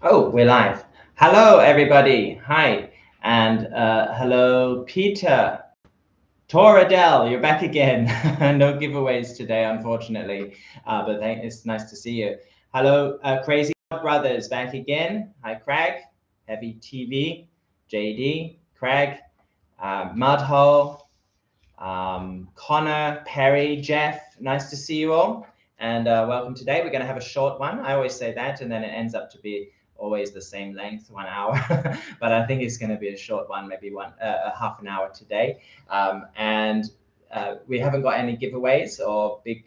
Oh, we're live. Hello, everybody. Hi. And hello, Peter. Toradell, you're back again. No giveaways today, unfortunately, but it's nice to see you. Hello, Crazy Brothers, back again. Hi, Craig, Heavy TV, JD, Craig, Mudhole, Connor, Perry, Jeff. Nice to see you all. And welcome today. We're going to have a short one. I always say that, and then it ends up to be always the same length, 1 hour. But I think it's going to be a short one, maybe a half an hour today. And we haven't got any giveaways or big,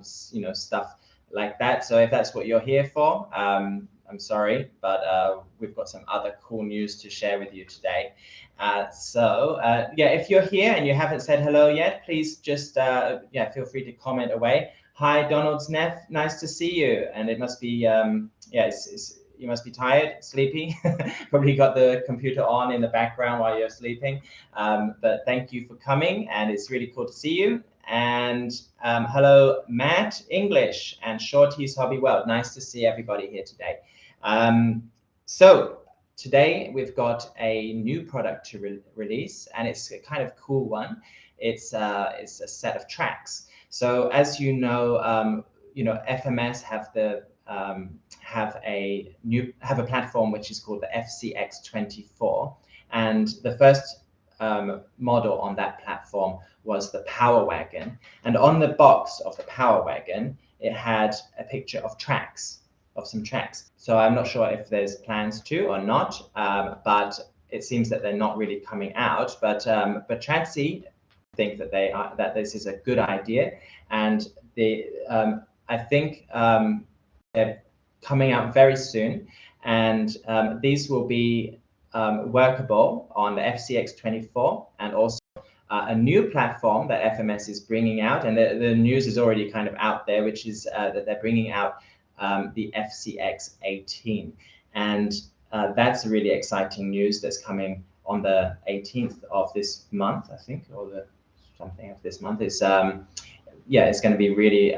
stuff like that. So if that's what you're here for, I'm sorry, but we've got some other cool news to share with you today. Yeah, if you're here and you haven't said hello yet, please just feel free to comment away. Hi, Donald's Neff, nice to see you. And it must be you must be tired, sleepy. Probably got the computer on in the background while you're sleeping. But thank you for coming, and it's really cool to see you. And hello, Matt English and Shorty's Hobby World. Nice to see everybody here today. So today we've got a new product to release, and it's a kind of cool one. It's a set of tracks. So as you know, FMS have a platform which is called the FCX24, and the first model on that platform was the Power Wagon. And on the box of the Power Wagon, it had a picture of some tracks. So I'm not sure if there's plans to or not, but it seems that they're not really coming out. But Batrazzi think that this is a good idea, and I think they're coming out very soon, and these will be workable on the FCX24 and also a new platform that FMS is bringing out, and the news is already kind of out there, which is that they're bringing out the FCX18, and that's really exciting news that's coming on the 18th of this month, I think, or the something of this month. It's it's going to be really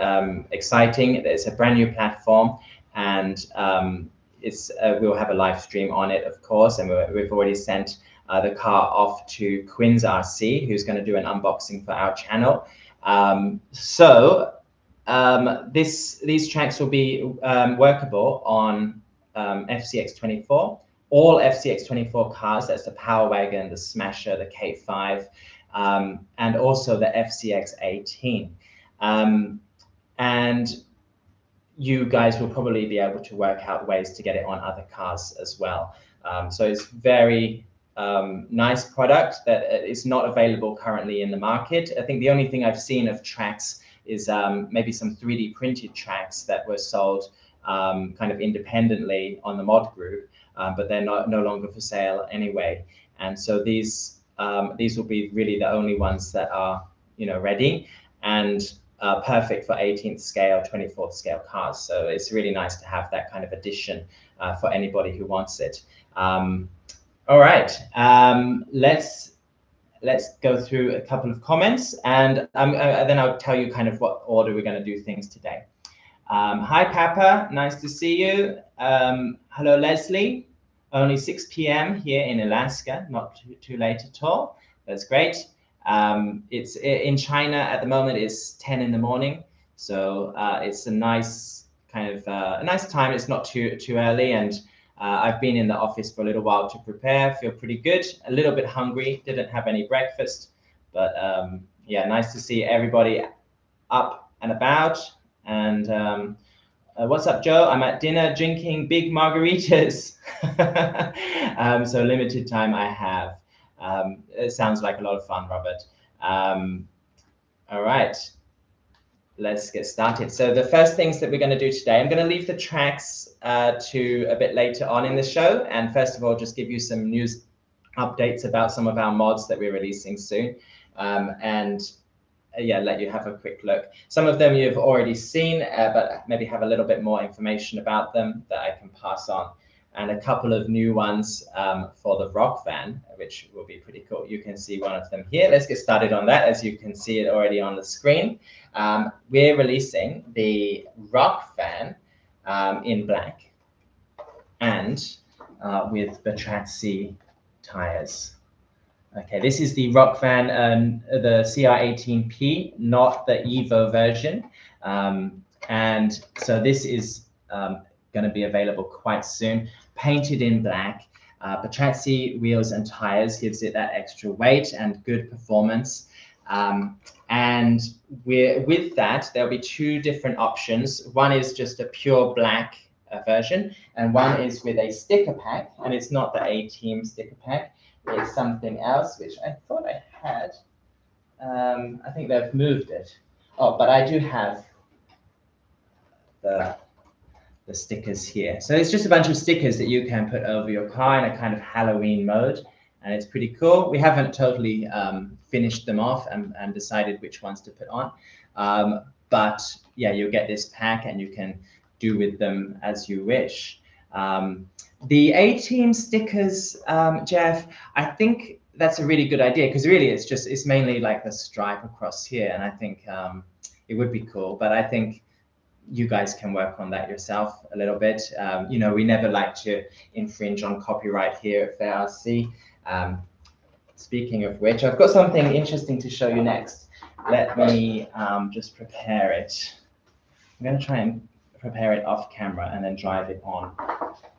exciting. It's a brand new platform, and we'll have a live stream on it, of course, and we've already sent the car off to Quinn's RC, who's going to do an unboxing for our channel. These tracks will be workable on FCX24. All FCX24 cars, that's the Power Wagon, the Smasher, the K5, and also the FCX18. And you guys will probably be able to work out ways to get it on other cars as well. So it's very nice product that is not available currently in the market. I think the only thing I've seen of tracks is maybe some 3D printed tracks that were sold kind of independently on the mod group, but they're no longer for sale anyway. And so these will be really the only ones that are ready and perfect for 18th scale, 24th scale cars. So it's really nice to have that kind of addition for anybody who wants it. All right, let's go through a couple of comments, and then I'll tell you kind of what order we're going to do things today. Hi, Papa, nice to see you. Hello, Leslie. Only 6 p.m. here in Alaska, not too late at all. That's great. It's in China at the moment. It's 10 in the morning, so it's a nice kind of a nice time. It's not too early, and I've been in the office for a little while to prepare. Feel pretty good. A little bit hungry. Didn't have any breakfast, but yeah, nice to see everybody up and about. And what's up, Joe? I'm at dinner drinking big margaritas. So limited time I have. It sounds like a lot of fun, Robert. All right, let's get started. So the first things that we're going to do today, I'm going to leave the tracks to a bit later on in the show. And first of all, just give you some news updates about some of our mods that we're releasing soon. Yeah, let you have a quick look. Some of them you've already seen, but maybe have a little bit more information about them that I can pass on. And a couple of new ones for the rock van, which will be pretty cool. You can see one of them here. Let's get started on that. As you can see it already on the screen, we're releasing the rock van in black. and with Batrazzi tires. Okay, this is the rock van, the CR18P, not the Evo version. And so this is going to be available quite soon, painted in black. Batrazzi wheels and tires gives it that extra weight and good performance. And with that, there'll be two different options. One is just a pure black version, and one is with a sticker pack, and it's not the A-Team sticker pack. It's something else, which I thought I had. I think they've moved it. Oh, but I do have the stickers here. So it's just a bunch of stickers that you can put over your car in a kind of Halloween mode, and it's pretty cool. We haven't totally finished them off and decided which ones to put on. But yeah, you'll get this pack and you can do with them as you wish. The A-Team stickers, Jeff, I think that's a really good idea, because really it's mainly like the stripe across here, and I think it would be cool, but I think you guys can work on that yourself a little bit. You know, we never like to infringe on copyright here at FAIRC. Speaking of which, I've got something interesting to show you next. Let me just prepare it. I'm going to try and prepare it off camera and then drive it on.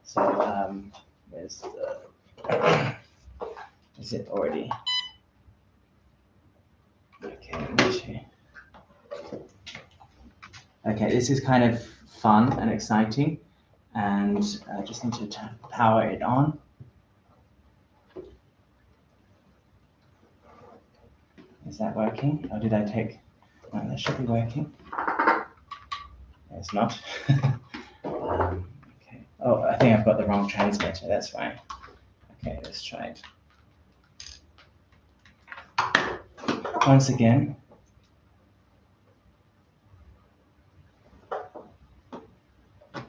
So where's the, is it already? Okay, okay, this is kind of fun and exciting, and I just need to power it on. Is that working? Or did I take, no, that should be working. It's not. Okay. Oh, I think I've got the wrong transmitter, that's fine. Okay, let's try it. Once again.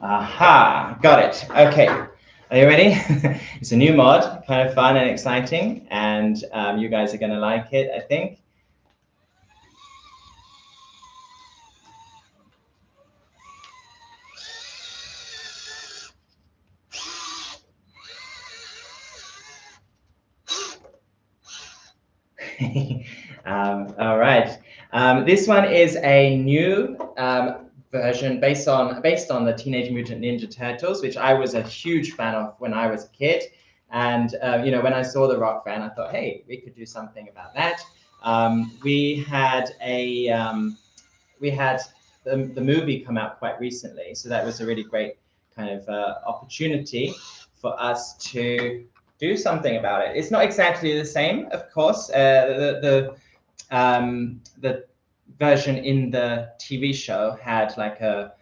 Aha, got it. Okay, are you ready? It's a new mod, kind of fun and exciting, and you guys are going to like it, I think. All right. This one is a new version based on the Teenage Mutant Ninja Turtles, which I was a huge fan of when I was a kid. And you know, when I saw the rock van, I thought, hey, we could do something about that. We had the movie come out quite recently, so that was a really great kind of opportunity for us to do something about it. It's not exactly the same, of course. The version in the TV show had like a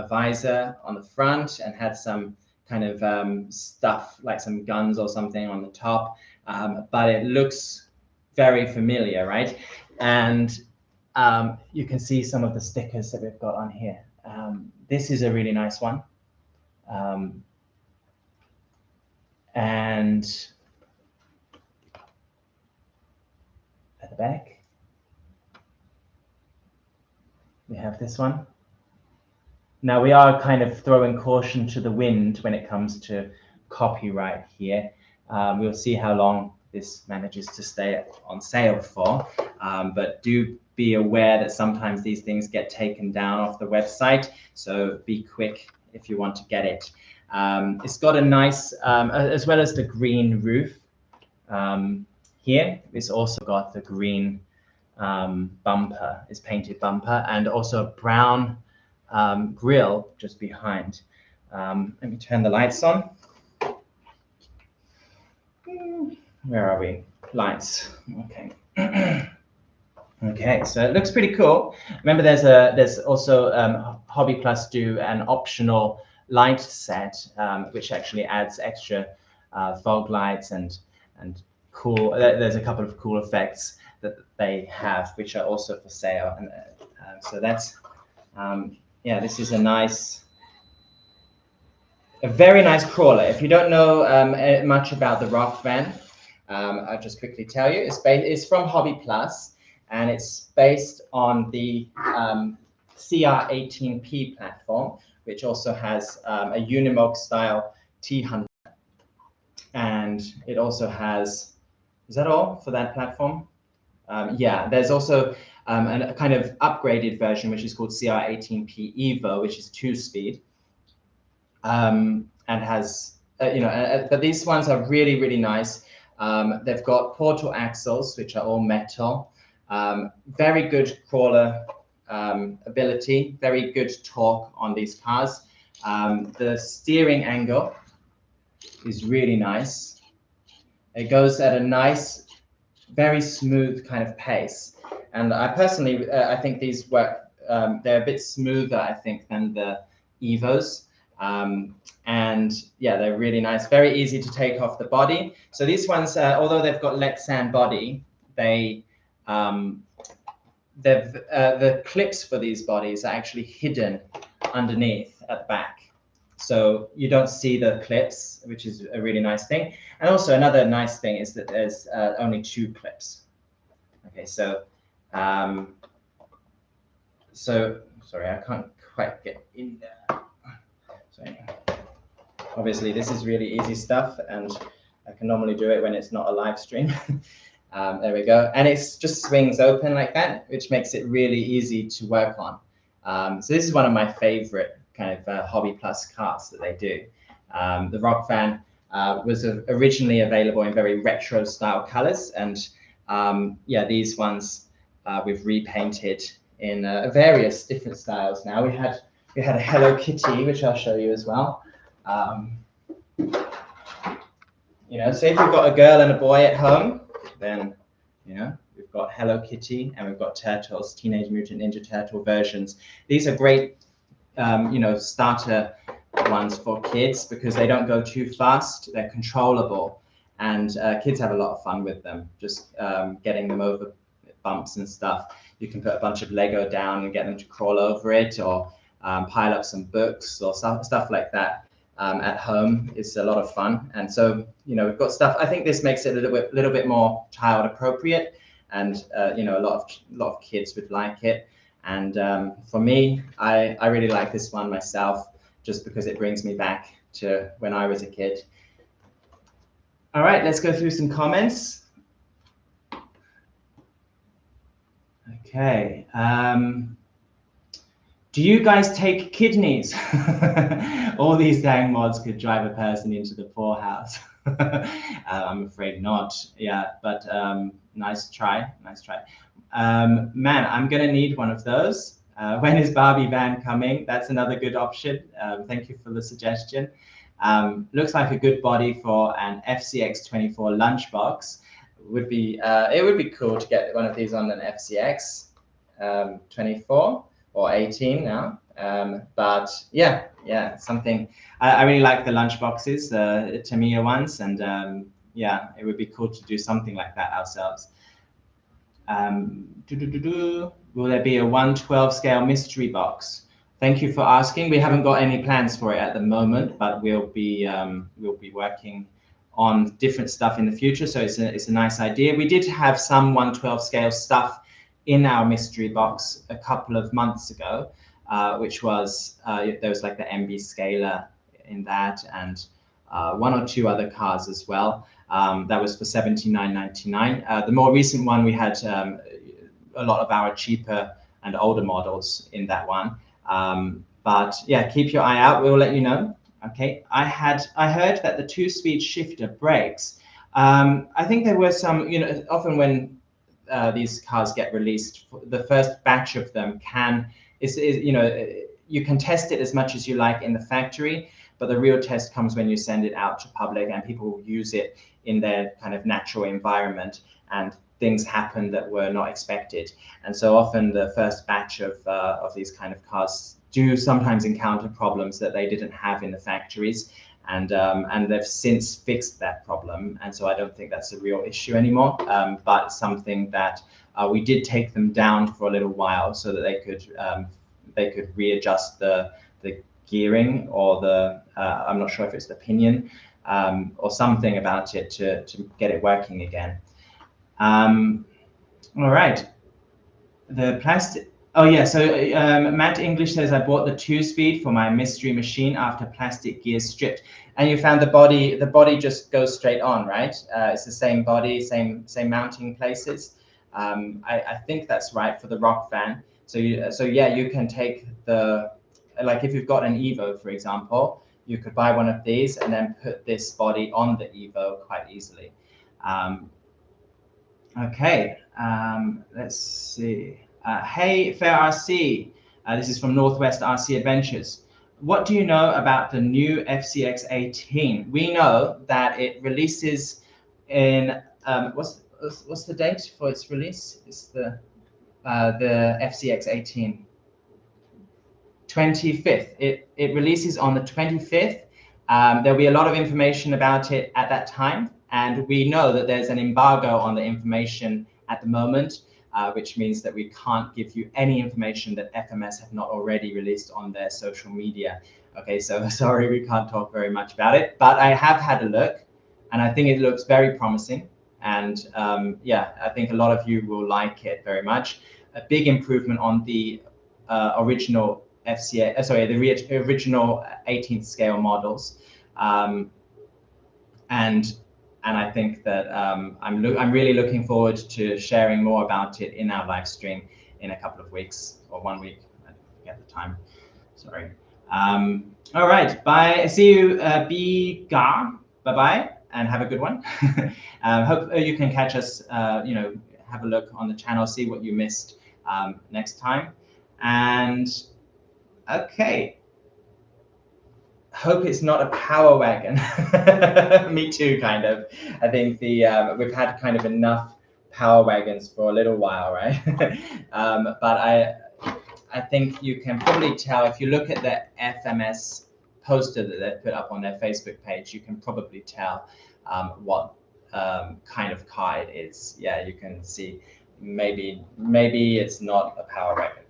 visor on the front and had some kind of stuff like some guns or something on the top, but it looks very familiar, right? And you can see some of the stickers that we've got on here. This is a really nice one. And at the back, we have this one. Now we are kind of throwing caution to the wind when it comes to copyright here. We'll see how long this manages to stay on sale for, but do be aware that sometimes these things get taken down off the website, so be quick if you want to get it. It's got a nice, as well as the green roof here, it's also got the green bumper, it's painted bumper, and also a brown grille just behind. Let me turn the lights on. Where are we? Lights. Okay. Okay, so it looks pretty cool. Remember, there's also Hobby Plus do an optional light set, which actually adds extra fog lights and cool. There's a couple of cool effects that they have, which are also for sale. And so that's yeah, this is a very nice crawler. If you don't know much about the rock van, I'll just quickly tell you. It's from Hobby Plus, and it's based on the CR18P platform, which also has a Unimog style T100. And it also has, is that all for that platform? Yeah, there's also a kind of upgraded version, which is called CR18P Evo, which is 2-speed, and has, but these ones are really, really nice. They've got portal axles, which are all metal, very good crawler ability, very good torque on these cars. The steering angle is really nice. It goes at a nice, very smooth kind of pace. And I personally, I think these work, they're a bit smoother, I think, than the Evos. And yeah, they're really nice, very easy to take off the body. So these ones, although they've got Lexan body, the clips for these bodies are actually hidden underneath at the back. So you don't see the clips, which is a really nice thing. And also another nice thing is that there's only 2 clips. Okay, so sorry, I can't quite get in there. Sorry. Obviously, this is really easy stuff, and I can normally do it when it's not a live stream. There we go. And it just swings open like that, which makes it really easy to work on. So this is one of my favorite kind of Hobby Plus cars that they do. The Rock Van was originally available in very retro style colors. And yeah, these ones we've repainted in various different styles now. We had a Hello Kitty, which I'll show you as well. You know, so if you've got a girl and a boy at home, then, you know, we've got Hello Kitty and we've got Turtles, Teenage Mutant Ninja Turtle versions. These are great, you know, starter ones for kids because they don't go too fast. They're controllable, and kids have a lot of fun with them, just getting them over bumps and stuff. You can put a bunch of Lego down and get them to crawl over it, or pile up some books or stuff like that. At home is a lot of fun. And so, you know, we've got stuff. I think this makes it a little bit more child appropriate, and you know, a lot of kids would like it. And for me, I really like this one myself, just because it brings me back to when I was a kid. All right, let's go through some comments. Okay. Do you guys take kidneys? All these dang mods could drive a person into the poorhouse. I'm afraid not. Yeah, but nice try. Nice try. Man, I'm gonna need one of those. When is Barbie Van coming? That's another good option. Thank you for the suggestion. Looks like a good body for an FCX24 lunchbox. It would be cool to get one of these on an FCX 24. Or 18 now, but yeah, something. I really like the lunch boxes, Tamiya ones, and yeah, it would be cool to do something like that ourselves. Will there be a 1/12 scale mystery box? Thank you for asking. We haven't got any plans for it at the moment, but we'll be working on different stuff in the future. So it's a nice idea. We did have some 1/12 scale stuff in our mystery box a couple of months ago, which was, there was like the MB Scaler in that, and 1 or 2 other cars as well. That was for $79.99. The more recent one, we had a lot of our cheaper and older models in that one. But yeah, keep your eye out. We'll let you know. Okay, I heard that the 2-speed shifter brakes. I think there were some, you know, often when these cars get released, the first batch of them is you know, you can test it as much as you like in the factory, but the real test comes when you send it out to public and people use it in their kind of natural environment, and things happen that were not expected. And so often the first batch of these kind of cars do sometimes encounter problems that they didn't have in the factories. And they've since fixed that problem, and so I don't think that's a real issue anymore. But something that we did take them down for a little while so that they could readjust the gearing, or the I'm not sure if it's the pinion, or something about it to get it working again. All right, the plastic. Oh yeah, so Matt English says, I bought the 2-speed for my mystery machine after plastic gears stripped. And you found the body just goes straight on, right? It's the same body, same mounting places. I think that's right for the rock fan. So yeah, you can take like if you've got an Evo, for example, you could buy one of these and then put this body on the Evo quite easily. Okay, let's see. Hey, Fair RC. This is from Northwest RC Adventures. What do you know about the new FCX 18? We know that it releases in what's the date for its release? It's the FCX 18. 25th. It releases on the 25th. There'll be a lot of information about it at that time. And we know that there's an embargo on the information at the moment, which means that we can't give you any information that FMS have not already released on their social media. Okay, so sorry, we can't talk very much about it, but I have had a look and I think it looks very promising. And yeah, I think a lot of you will like it very much. A big improvement on the original FCA, sorry, the original 18th scale models. And I think that I'm really looking forward to sharing more about it in our live stream in a couple of weeks or 1 week. I forget the time. Sorry. All right. Bye. See you, Bye bye, and have a good one. Hope you can catch us. Have a look on the channel, see what you missed next time. And okay. Hope it's not a power wagon. Me too, kind of. I think we've had kind of enough power wagons for a little while, right? But I think you can probably tell if you look at the FMS poster that they put up on their Facebook page, you can probably tell what kind of car it is. Yeah, you can see maybe it's not a power wagon.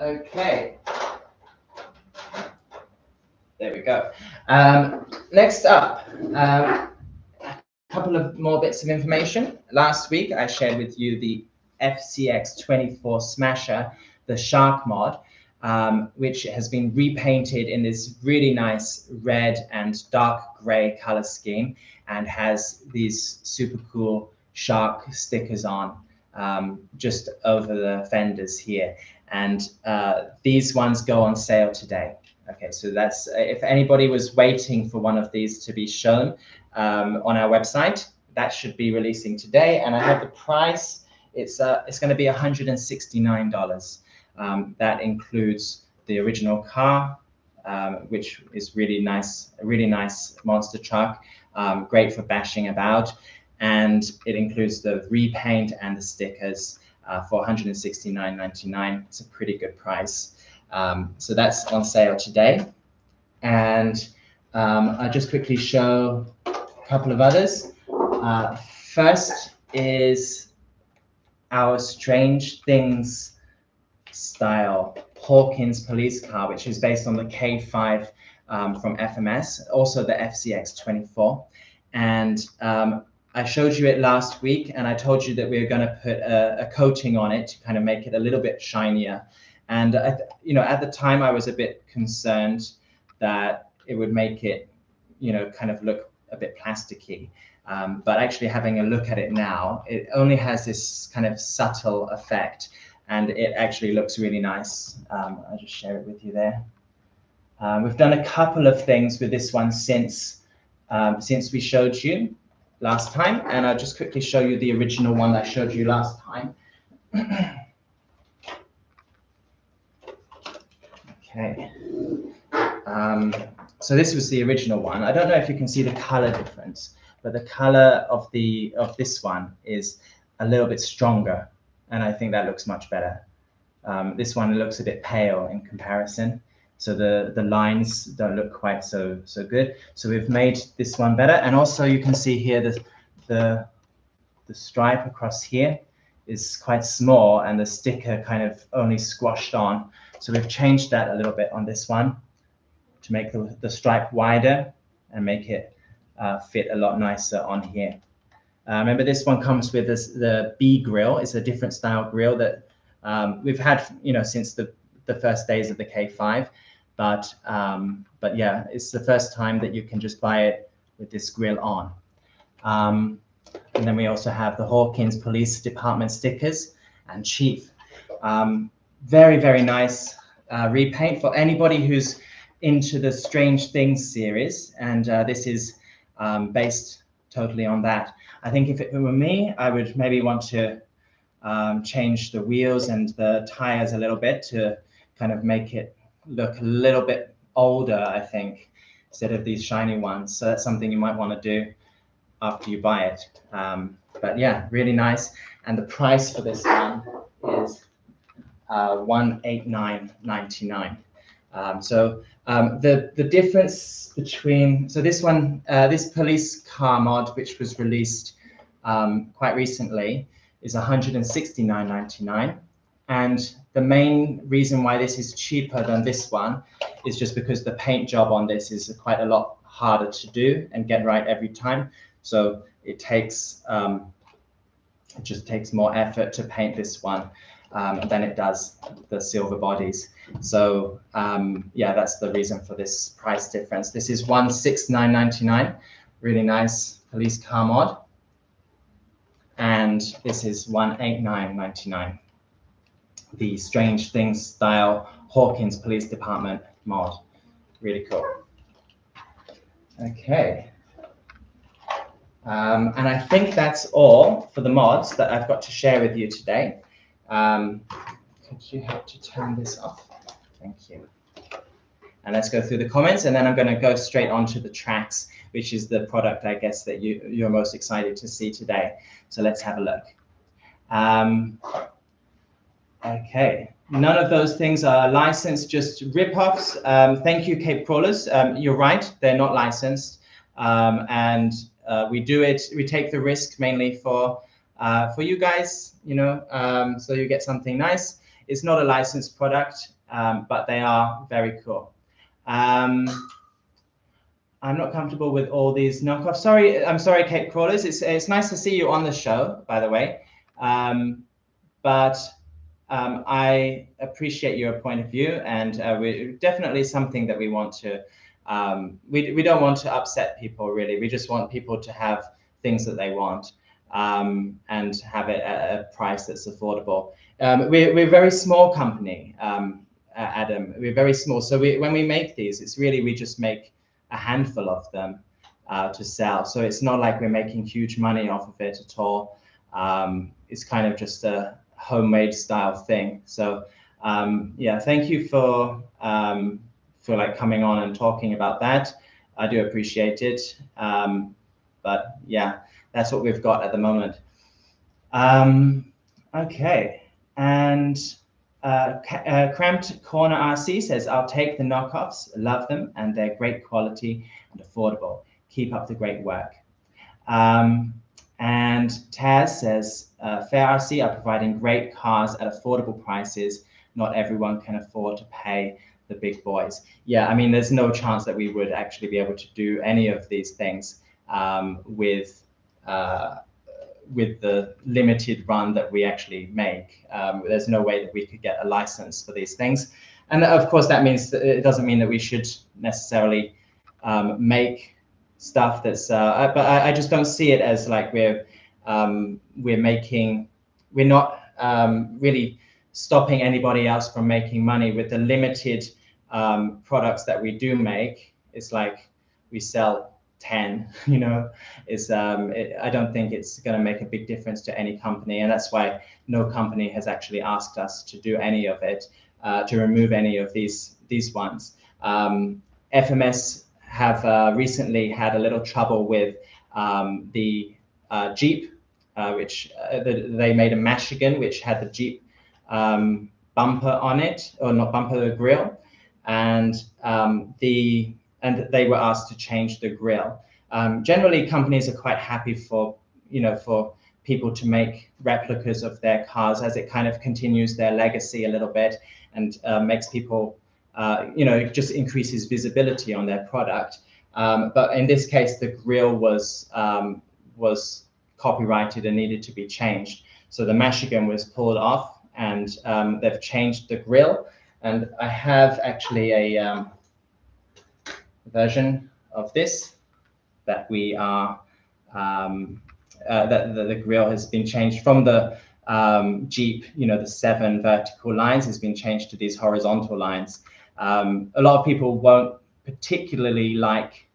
Okay. There we go. Next up, a couple of more bits of information. Last week, I shared with you the FCX 24 Smasher, the Shark mod, which has been repainted in this really nice red and dark gray color scheme and has these super cool shark stickers on just over the fenders here. And these ones go on sale today. Okay, so that's if anybody was waiting for one of these to be shown on our website, that should be releasing today. And I have the price. It's going to be $169. That includes the original car, which is really nice, a really nice monster truck, great for bashing about. And it includes the repaint and the stickers for $169.99. It's a pretty good price. So that's on sale today. And I'll just quickly show a couple of others. First is our Strange Things style Hawkins police car, which is based on the K5 from FMS, also the FCX 24. And I showed you it last week, and I told you that we were going to put a coating on it to kind of make it a little bit shinier. And at the time, I was a bit concerned that it would make it, kind of look a bit plasticky. But actually, having a look at it now, it only has this kind of subtle effect, and it actually looks really nice. I'll just share it with you there. We've done a couple of things with this one since we showed you last time, and I'll just quickly show you the original one that I showed you last time. Okay. So this was the original one. I don't know if you can see the color difference, but the color of this one is a little bit stronger, and I think that looks much better. This one looks a bit pale in comparison, so the lines don't look quite so good. So we've made this one better, and also you can see here the stripe across here is quite small, and the sticker kind of only squashed on. So we've changed that a little bit on this one to make the stripe wider and make it fit a lot nicer on here. Remember, this one comes with this, the B grill. It's a different style grill that we've had, since the first days of the K5. But yeah, it's the first time that you can just buy it with this grill on. And then we also have the Hawkins Police Department stickers and Chief. Very, very nice repaint for anybody who's into the Strange Things series. And this is based totally on that. I think if it were me, I would maybe want to change the wheels and the tires a little bit to kind of make it look a little bit older, I think, instead of these shiny ones. So that's something you might want to do after you buy it. But yeah, really nice. And the price for this one is $189.99. The difference between, so this one, this police car mod, which was released quite recently, is $169.99. And the main reason why this is cheaper than this one is just because the paint job on this is quite a lot harder to do and get right every time. So it takes, it just takes more effort to paint this one than it does the silver bodies. So yeah, that's the reason for this price difference. This is $169.99, really nice police car mod. And this is $189.99, the Strange Things style Hawkins Police Department mod. Really cool. Okay. And I think that's all for the mods that I've got to share with you today. Could you help to turn this off? Thank you. And let's go through the comments, and then I'm going to go straight on to the tracks, which is the product, I guess, that you're most excited to see today. So let's have a look. Okay, none of those things are licensed, just rip-offs. Thank you, Cape Crawlers. You're right, they're not licensed. We do it, we take the risk mainly for you guys, so you get something nice. It's not a licensed product, but they are very cool. I'm not comfortable with all these knockoffs. I'm sorry, Cape Crawlers. It's nice to see you on the show, by the way. I appreciate your point of view, and we're definitely something that we want to. We don't want to upset people, really. We just want people to have things that they want and have it at a price that's affordable. We're a very small company, Adam. We're very small. So when we make these, it's really, we just make a handful of them to sell. So it's not like we're making huge money off of it at all. It's kind of just a homemade style thing. So yeah, thank you for like coming on and talking about that. I do appreciate it. But yeah, that's what we've got at the moment. Okay, and Cramped Corner RC says, I'll take the knockoffs, love them, and they're great quality and affordable. Keep up the great work. And Taz says, Fair RC are providing great cars at affordable prices. Not everyone can afford to pay the big boys. Yeah, I mean, there's no chance that we would actually be able to do any of these things with the limited run that we actually make. There's no way that we could get a license for these things. And of course, that means that it doesn't mean that we should necessarily make stuff that's, but I just don't see it as like we're not really stopping anybody else from making money with the limited products that we do make. It's like we sell 10, I don't think it's going to make a big difference to any company. And that's why no company has actually asked us to do any of it, to remove any of these ones. FMS have recently had a little trouble with the Jeep, which they made a Michigan, which had the Jeep bumper on it, or not bumper, the grill, and they were asked to change the grill. Generally, companies are quite happy for people to make replicas of their cars, as it kind of continues their legacy a little bit and makes people, just increases visibility on their product. But in this case, the grill was copyrighted and needed to be changed. So the Michigan was pulled off, and they've changed the grill. And I have actually a version of this that we are, that the grill has been changed from the Jeep, you know, the 7 vertical lines has been changed to these horizontal lines. A lot of people won't particularly like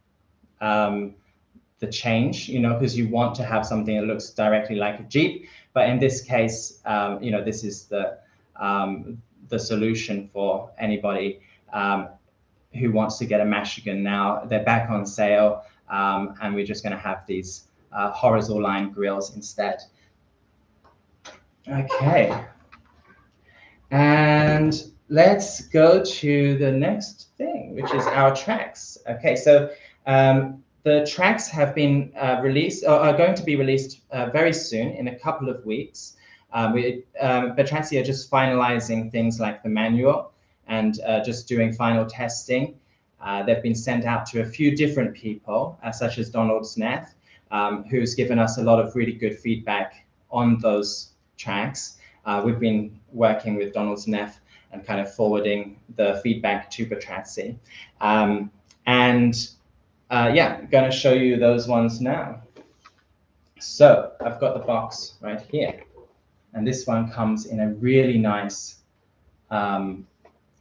the change, you know, because you want to have something that looks directly like a Jeep. But in this case, you know, this is the solution for anybody who wants to get a Michigan now. They're back on sale, and we're just going to have these horizontal line grills instead. Okay, and let's go to the next thing, which is our tracks. Okay, so the tracks have been released, or are going to be released very soon, in a couple of weeks. Batrazzi are just finalizing things like the manual and just doing final testing. They've been sent out to a few different people, such as Donald Snath, who's given us a lot of really good feedback on those tracks. We've been working with Donald Snath and kind of forwarding the feedback to Batrazzi. Yeah, I'm going to show you those ones now. So I've got the box right here, and this one comes in a really nice,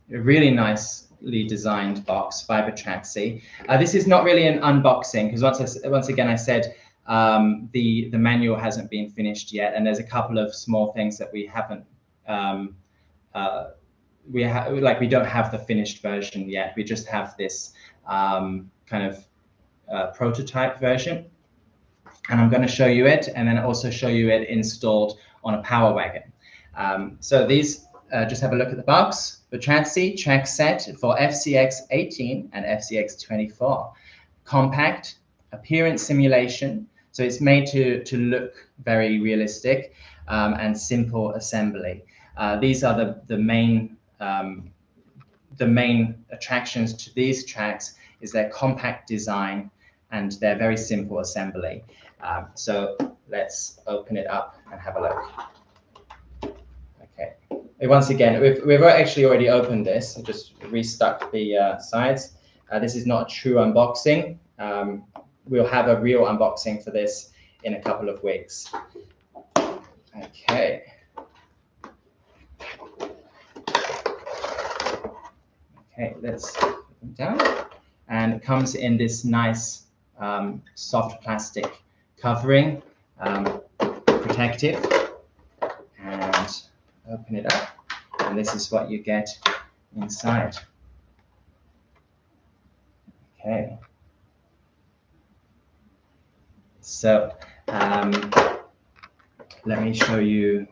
nicely designed box by Batrazzi. This is not really an unboxing, because once again I said the manual hasn't been finished yet, and there's a couple of small things that we haven't. We don't have the finished version yet. We just have this kind of prototype version, and I'm going to show you it, and then also show you it installed on a power wagon. So these, just have a look at the box. Batrazzi track set for FCX 18 and FCX 24. Compact, appearance simulation, so it's made to look very realistic, and simple assembly. These are the main attractions to these tracks, is their compact design and their very simple assembly. So let's open it up and have a look. Okay. Once again, we've actually already opened this. I just restuck the sides. This is not a true unboxing. We'll have a real unboxing for this in a couple of weeks. Okay. Okay, let's put them down. And it comes in this nice soft plastic covering, protective. And open it up, and this is what you get inside. Okay. So let me show you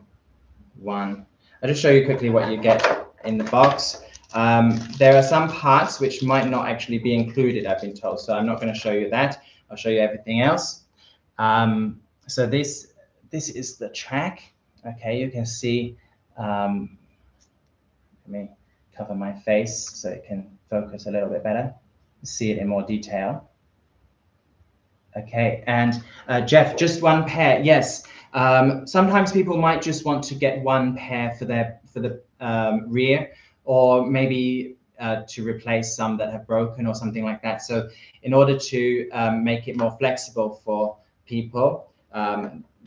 one. I'll just show you quickly what you get in the box. There are some parts which might not actually be included, I've been told, so I'm not going to show you that. I'll show you everything else. So this is the track. Okay, you can see, let me cover my face so it can focus a little bit better, see it in more detail. Okay, and Jeff, just one pair. Yes, sometimes people might just want to get one pair for the rear, or maybe to replace some that have broken or something like that. So in order to make it more flexible for people,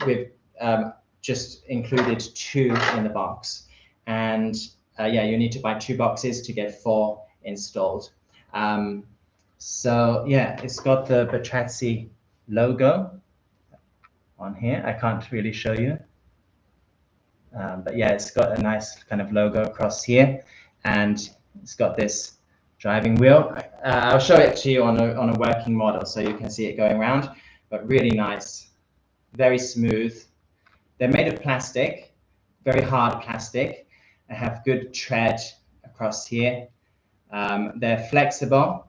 we've just included 2 in the box. And yeah, you need to buy 2 boxes to get 4 installed. So yeah, it's got the Batrazzi logo on here. I can't really show you. But yeah, it's got a nice kind of logo across here, and it's got this driving wheel. I'll show it to you on a working model so you can see it going around, but really nice, very smooth. They're made of plastic, very hard plastic. They have good tread across here. They're flexible,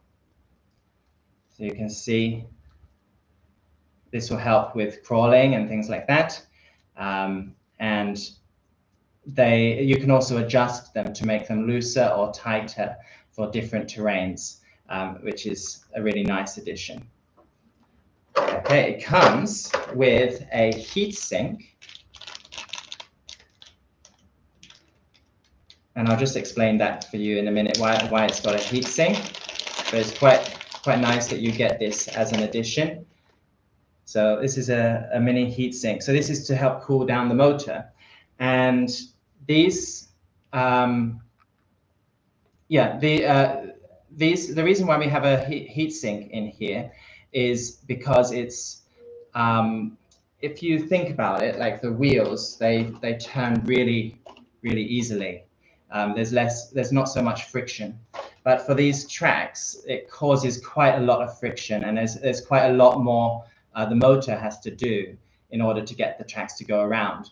so you can see this will help with crawling and things like that. And you can also adjust them to make them looser or tighter for different terrains, which is a really nice addition. Okay, it comes with a heat sink. And I'll just explain that for you in a minute, why it's got a heat sink. But it's quite nice that you get this as an addition. So this is a mini heat sink. So this is to help cool down the motor. And these, the reason why we have a heat sink in here is because it's, if you think about it, like the wheels, they turn really easily. There's not so much friction, but for these tracks, it causes quite a lot of friction, and there's quite a lot more the motor has to do in order to get the tracks to go around.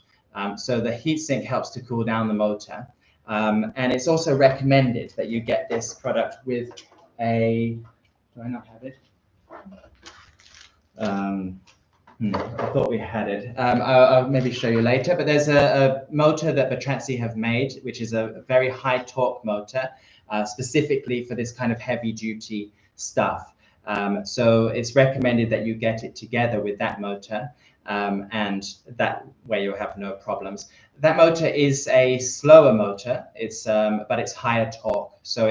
So the heatsink helps to cool down the motor, and it's also recommended that you get this product with a. Do I not have it? I thought we had it. I'll maybe show you later, but there's a motor that Batrazzi have made, which is a very high torque motor, specifically for this kind of heavy duty stuff. So it's recommended that you get it together with that motor, and that way you'll have no problems. That motor is a slower motor, but it's higher torque, so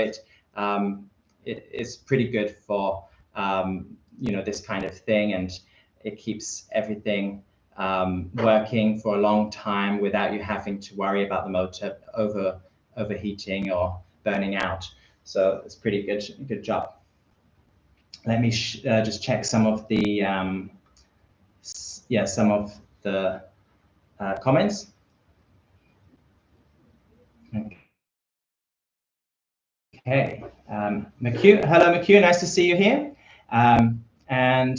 it's pretty good for this kind of thing, and it keeps everything working for a long time without you having to worry about the motor overheating or burning out. So it's pretty good job. Let me just check some of the comments. Okay, McHugh, hello McHugh, nice to see you here. And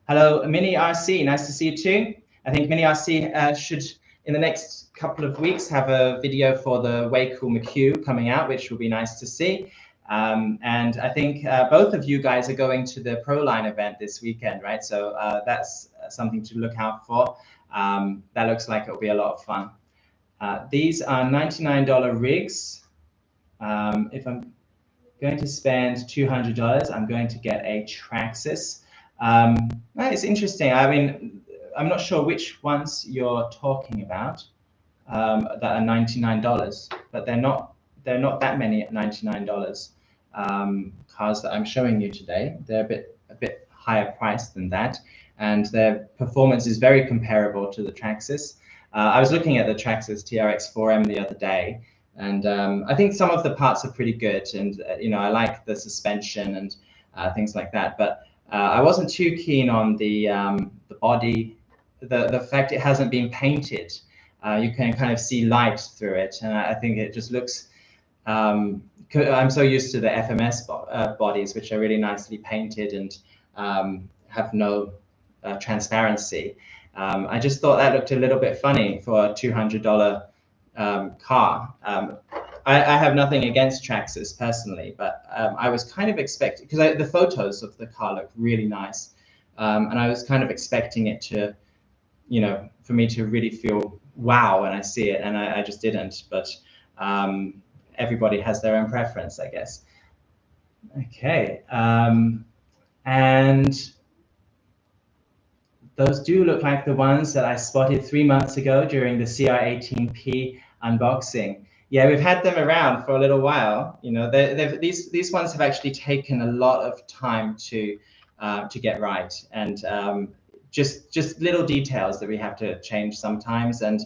hello Mini RC, nice to see you too. I think Mini RC should, in the next couple of weeks, have a video for the Way Cool McHugh coming out, which will be nice to see. And I think both of you guys are going to the Proline event this weekend, right? So that's something to look out for. That looks like it'll be a lot of fun. These are $99 rigs. If I'm going to spend $200, I'm going to get a Traxxas. It's interesting. I mean, I'm not sure which ones you're talking about that are $99, but they're not that many at $99. Cars that I'm showing you today, they're a bit higher priced than that, and their performance is very comparable to the Traxxas. I was looking at the Traxxas TRX 4M the other day, and I think some of the parts are pretty good, and I like the suspension and things like that. But I wasn't too keen on the body, the fact it hasn't been painted. You can kind of see light through it, and I think it just looks. I'm so used to the FMS bodies, which are really nicely painted and have no transparency. I just thought that looked a little bit funny for a $200 car. I have nothing against Traxxas personally, but I was kind of expecting, because the photos of the car look really nice, and I was kind of expecting it to, for me to really feel wow when I see it, and I just didn't. But everybody has their own preference, I guess. Okay, and those do look like the ones that I spotted 3 months ago during the CR18P unboxing. Yeah, we've had them around for a little while. These ones have actually taken a lot of time to get right, and just little details that we have to change sometimes. And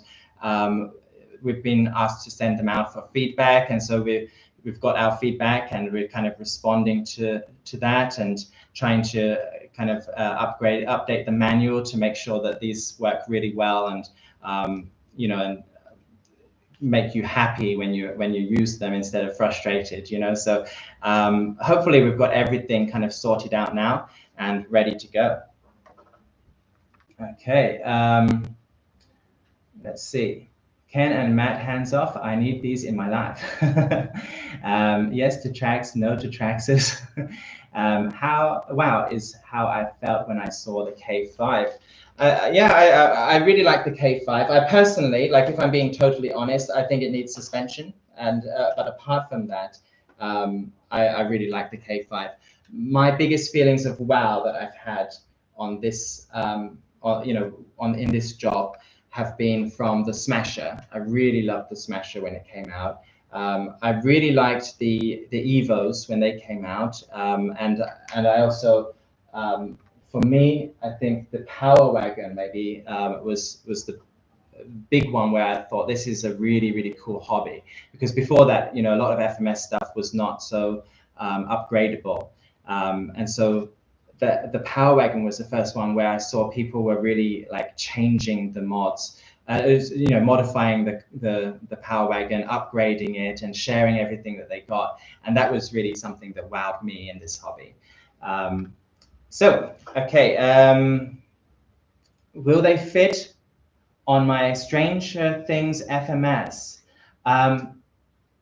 we've been asked to send them out for feedback, and so we've got our feedback, and we're kind of responding to that and trying to kind of update the manual to make sure that these work really well, and and make you happy when you use them instead of frustrated. So hopefully we've got everything kind of sorted out now and ready to go. Okay, let's see. Ken and Matt, hands off. I need these in my life. Yes to Trax, no to Traxxas. Wow is how I felt when I saw the K5. I really like the K5. I personally, like, if I'm being totally honest, I think it needs suspension. And but apart from that, I really like the K5. My biggest feelings of wow that I've had on this, in this job have been from the Smasher. I really loved the Smasher when it came out. I really liked the Evos when they came out, and I also, for me, I think the Power Wagon maybe was the big one where I thought this is a really cool hobby, because before that, a lot of FMS stuff was not so upgradable, and so the Power Wagon was the first one where I saw people were really like changing the mods, modifying the Power Wagon, upgrading it, and sharing everything that they got, and that was really something that wowed me in this hobby. So okay, will they fit on my Stranger Things FMS?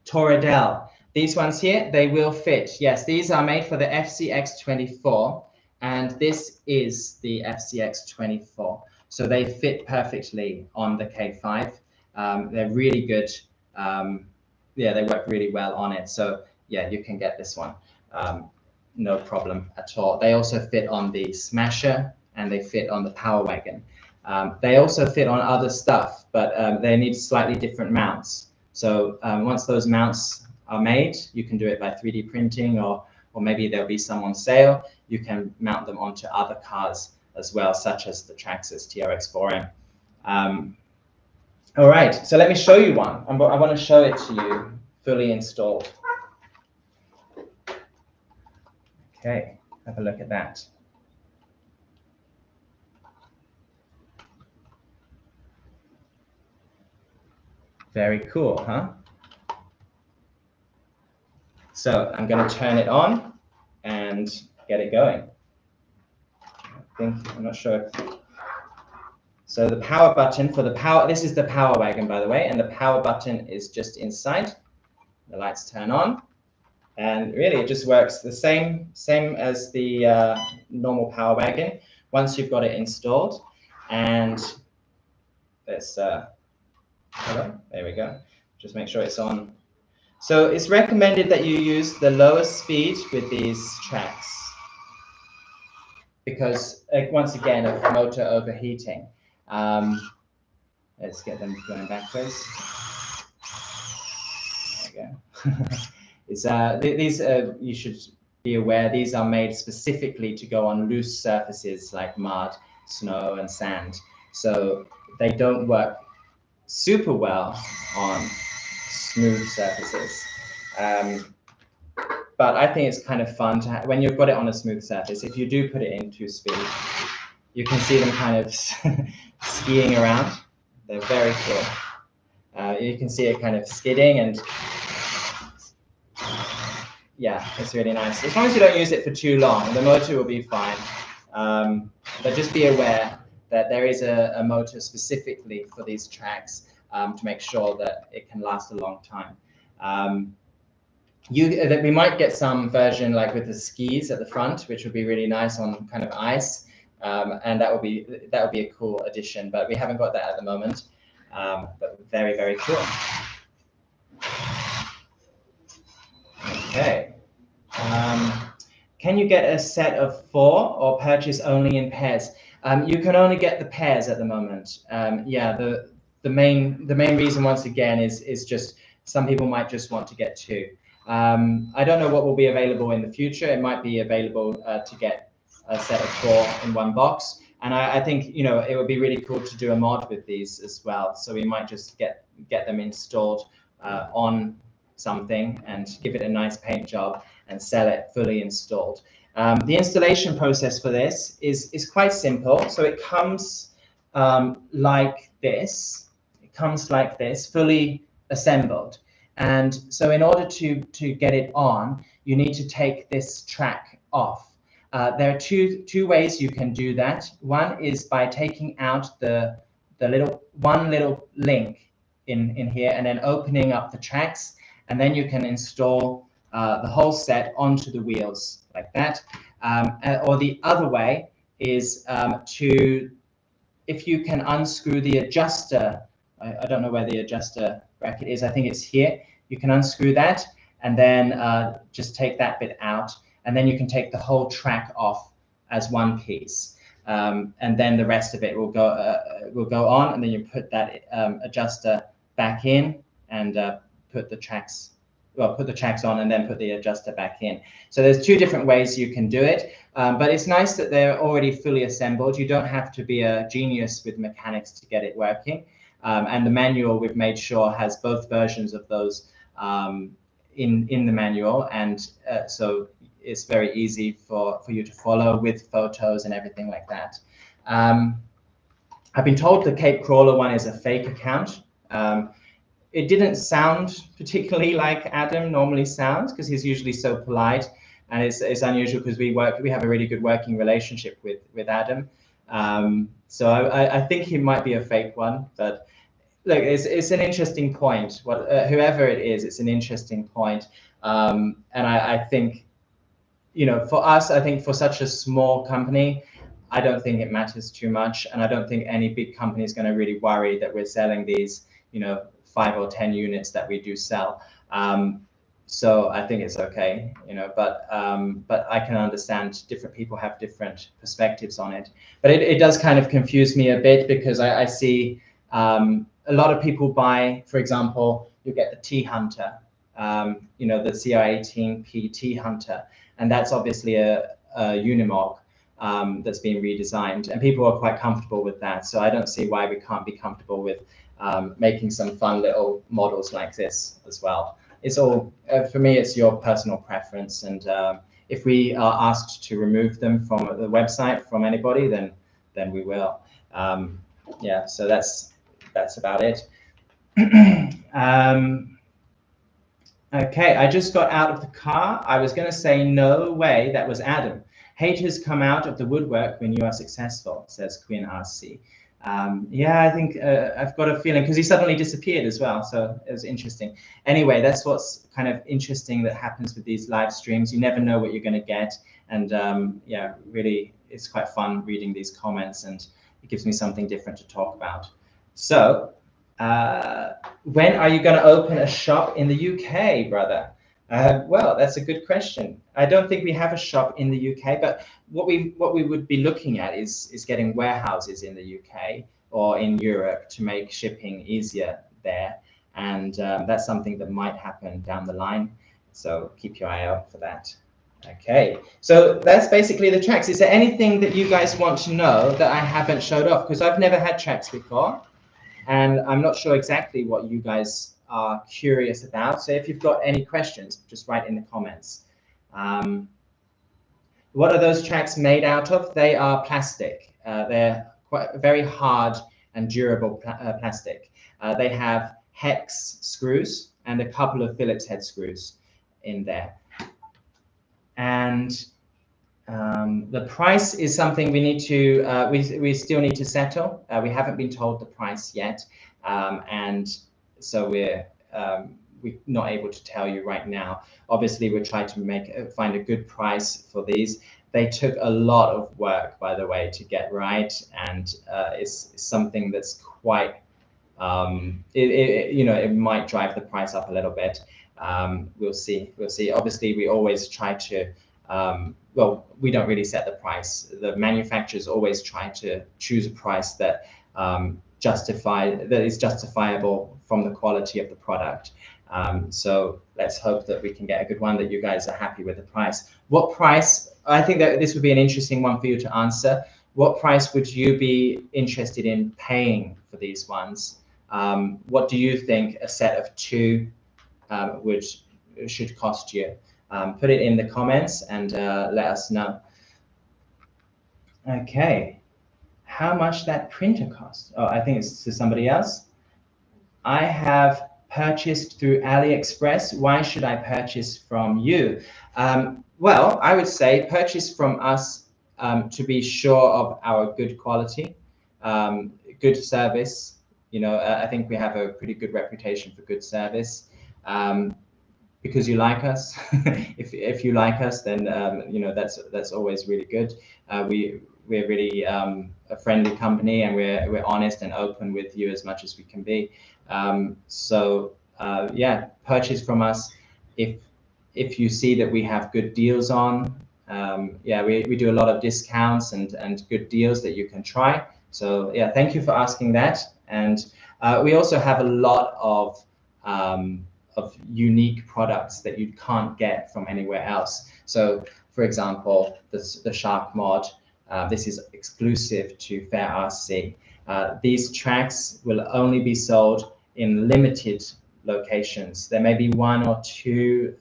Toradell, these ones here, they will fit. Yes, these are made for the FCX24, and this is the FCX24. So they fit perfectly on the K5. They're really good. Yeah, they work really well on it. So yeah, you can get this one. No problem at all. They also fit on the Smasher, and they fit on the Power Wagon. They also fit on other stuff, but they need slightly different mounts. So once those mounts are made, you can do it by 3D printing, or maybe there'll be some on sale. You can mount them onto other cars as well, such as the Traxxas TRX4M. All right, so let me show you one. I want to show it to you fully installed. Okay, have a look at that. Very cool, huh? So I'm going to turn it on and get it going. I'm not sure. So the power button for the power, this is the Power Wagon, by the way, and the power button is just inside. The lights turn on, and really it just works the same as the normal Power Wagon once you've got it installed. And let's, hello, there we go. Just make sure it's on. So it's recommended that you use the lowest speed with these tracks, because once again, of motor overheating. Let's get them going backwards. There we go. These you should be aware, these are made specifically to go on loose surfaces like mud, snow, and sand. So they don't work super well on smooth surfaces. But I think it's kind of fun to when you've got it on a smooth surface. If you do put it into speed, you can see them kind of skiing around. They're very cool. You can see it kind of skidding, and yeah, it's really nice. As long as you don't use it for too long, the motor will be fine. But just be aware that there is a motor specifically for these tracks to make sure that it can last a long time. We might get some version like with the skis at the front, which would be really nice on kind of ice, and that would be a cool addition. But we haven't got that at the moment. But very, very cool. Okay. Can you get a set of 4 or purchase only in pairs? You can only get the pairs at the moment. Yeah, the main reason once again is just some people might just want to get 2. I don't know what will be available in the future. It might be available to get a set of 4 in one box. And I think, it would be really cool to do a mod with these as well. So we might just get them installed on something and give it a nice paint job and sell it fully installed. The installation process for this is quite simple. So it comes like this. It comes like this, fully assembled. And so in order to get it on, you need to take this track off. There are two ways you can do that. One is by taking out the one little link in here and then opening up the tracks, and then you can install the whole set onto the wheels like that. Or the other way is if you can unscrew the adjuster. I don't know where the adjuster bracket is. I think it's here. You can unscrew that and then just take that bit out, and then you can take the whole track off as one piece. and then the rest of it will go on, and then you put that adjuster back in and put the tracks on and then put the adjuster back in. So there's two different ways you can do it, but it's nice that they're already fully assembled. You don't have to be a genius with mechanics to get it working. And the manual, we've made sure, has both versions of those in the manual, and so it's very easy for you to follow with photos and everything like that. I've been told the Cape Crawler one is a fake account. It didn't sound particularly like Adam normally sounds, because he's usually so polite, and it's unusual because we have a really good working relationship with Adam. So I think he might be a fake one, but look, it's an interesting point. Whoever it is, it's an interesting point. And I think, you know, for us, I think for such a small company, I don't think it matters too much, and I don't think any big company is going to really worry that we're selling these, you know, 5 or 10 units that we do sell. So I think it's okay, you know, but I can understand different people have different perspectives on it. But it does kind of confuse me a bit, because I see a lot of people buy, for example, you get the T Hunter, you know, the CR18P T Hunter, and that's obviously a Unimog that's been redesigned, and people are quite comfortable with that. So I don't see why we can't be comfortable with making some fun little models like this as well. It's all, for me, it's your personal preference, and if we are asked to remove them from the website from anybody, then we will. Yeah, so that's about it. Okay, I just got out of the car. I was going to say, no way, that was Adam. Haters come out of the woodwork when you are successful, says Queen RC. Yeah, I think I've got a feeling, because he suddenly disappeared as well, so it was interesting. Anyway, that's what's kind of interesting that happens with these live streams. You never know what you're going to get, and yeah, really, it's quite fun reading these comments, and it gives me something different to talk about. So, when are you going to open a shop in the UK, brother? Well, that's a good question. I don't think we have a shop in the UK, but what we would be looking at is getting warehouses in the UK or in Europe to make shipping easier there, and that's something that might happen down the line. So keep your eye out for that. Okay, so that's basically the tracks. Is there anything that you guys want to know that I haven't showed off? Because I've never had tracks before, and I'm not sure exactly what you guys are curious about. So if you've got any questions, just write in the comments. What are those tracks made out of? They are plastic. They're quite very hard and durable plastic. They have hex screws and a couple of Phillips head screws in there. And the price is something we need to, we still need to settle. We haven't been told the price yet. And so we're not able to tell you right now. Obviously, we're trying to find a good price for these. They took a lot of work, by the way, to get right, and it's something that's quite, you know, it might drive the price up a little bit. We'll see. We'll see. Obviously, we always try to. Well, we don't really set the price. The manufacturers always try to choose a price that is justifiable from the quality of the product. So let's hope that we can get a good one, that you guys are happy with the price. What price? I think that this would be an interesting one for you to answer. What price would you be interested in paying for these ones? What do you think a set of 2 should cost you? Put it in the comments and let us know. Okay, how much that printer costs? Oh, I think it's to somebody else. I have purchased through AliExpress. Why should I purchase from you? Well, I would say purchase from us to be sure of our good quality, good service. You know, I think we have a pretty good reputation for good service. Because you like us. if you like us, then you know, that's always really good. We're really a friendly company, and we're honest and open with you as much as we can be. So yeah, purchase from us if you see that we have good deals on. Yeah, we do a lot of discounts and good deals that you can try. So yeah, thank you for asking that. And we also have a lot of unique products that you can't get from anywhere else. So for example, the Shark mod, this is exclusive to Fair RC. These tracks will only be sold in limited locations. There may be 1 or 2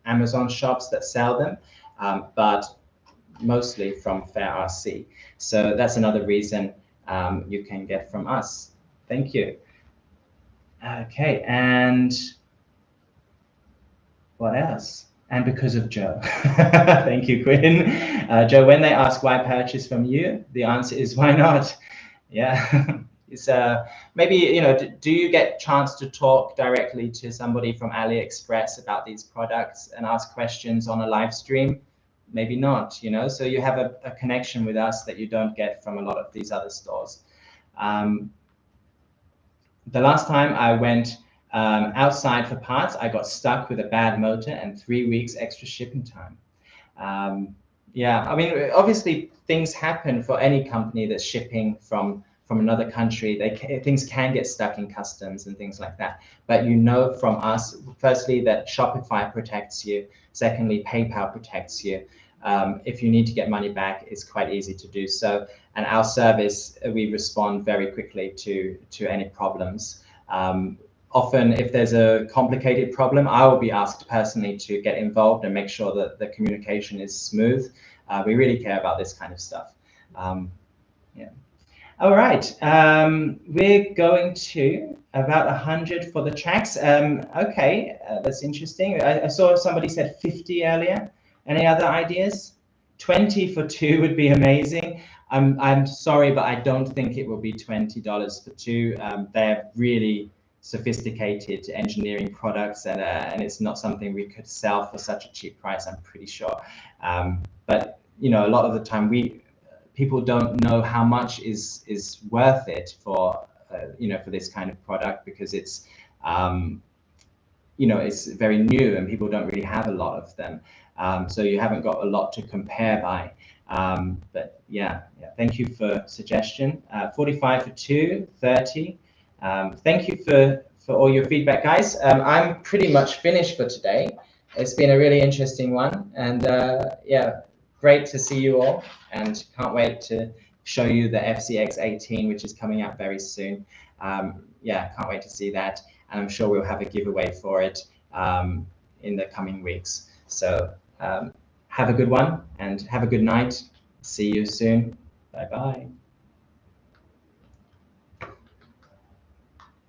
Amazon shops that sell them, but mostly from Fair RC. So that's another reason you can get from us. Thank you. Okay, and what else? And because of Joe. Thank you, Quinn. Joe, when they ask why purchase from you, the answer is why not? Yeah. It's maybe, you know, do you get chance to talk directly to somebody from AliExpress about these products and ask questions on a live stream? Maybe not, you know, so you have a connection with us that you don't get from a lot of these other stores. The last time I went outside for parts, I got stuck with a bad motor and 3 weeks extra shipping time. Yeah, I mean, obviously things happen for any company that's shipping from another country. Things can get stuck in customs and things like that. But you know from us, firstly, that Shopify protects you. Secondly, PayPal protects you. If you need to get money back, it's quite easy to do so. And our service, we respond very quickly to any problems. Often, if there's a complicated problem, I will be asked personally to get involved and make sure that the communication is smooth. We really care about this kind of stuff. Yeah. All right, we're going to about 100 for the tracks. Okay, that's interesting. I saw somebody said 50 earlier. Any other ideas? 20 for 2 would be amazing. I'm sorry, but I don't think it will be $20 for 2. They're really sophisticated engineering products, and it's not something we could sell for such a cheap price, I'm pretty sure. But you know, a lot of the time people don't know how much is worth it for you know, for this kind of product, because it's you know, it's very new and people don't really have a lot of them. So you haven't got a lot to compare by. But yeah, thank you for suggestion. 45 for 2, 30. Thank you for all your feedback, guys. I'm pretty much finished for today. It's been a really interesting one, and yeah, great to see you all, and can't wait to show you the FCX 18, which is coming out very soon. Yeah, can't wait to see that, and I'm sure we'll have a giveaway for it in the coming weeks. So have a good one and have a good night. See you soon. Bye-bye.